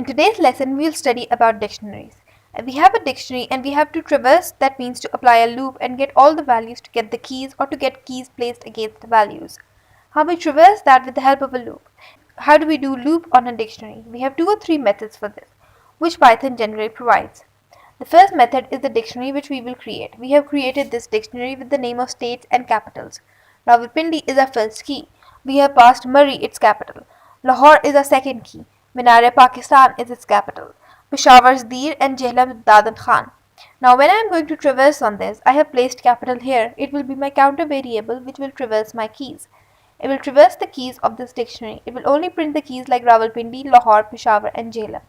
In today's lesson, we will study about dictionaries. We have a dictionary and we have to traverse, that means to apply a loop and get all the values to get the keys or to get keys placed against the values. How we traverse that with the help of a loop. How do we do loop on a dictionary? We have two or three methods for this, which Python generally provides. The first method is the dictionary which we will create. We have created this dictionary with the name of states and capitals. Rawalpindi is our first key. We have passed Murray its capital. Lahore is our second key. Minar-e-Pakistan is its capital. Peshawar's Dir and Jhelum Dadan Khan. Now when I am going to traverse on this, I have placed capital here. It will be my counter variable which will traverse my keys. It will traverse the keys of this dictionary. It will only print the keys like Rawalpindi, Lahore, Peshawar and Jhelum.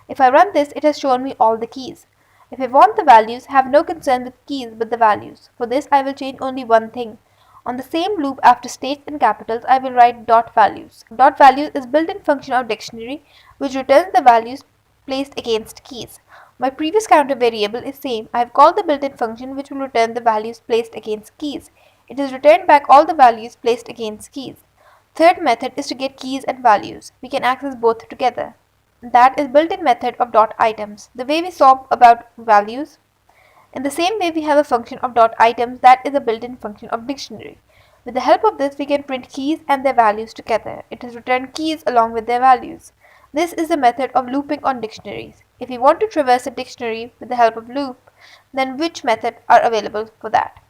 If I run this, it has shown me all the keys. If I want the values, have no concern with keys but the values. For this, I will change only one thing. On the same loop after states and capitals, I will write dot values. Dot values is built-in function of dictionary which returns the values placed against keys. My previous counter variable is same. I have called the built-in function which will return the values placed against keys. It has returned back all the values placed against keys. Third method is to get keys and values. We can access both together. That is built-in method of dot items. The way we saw about values. In the same way, we have a function of dot items that is a built-in function of dictionary. With the help of this, we can print keys and their values together. It has returned keys along with their values. This is the method of looping on dictionaries. If we want to traverse a dictionary with the help of loop, then which method are available for that?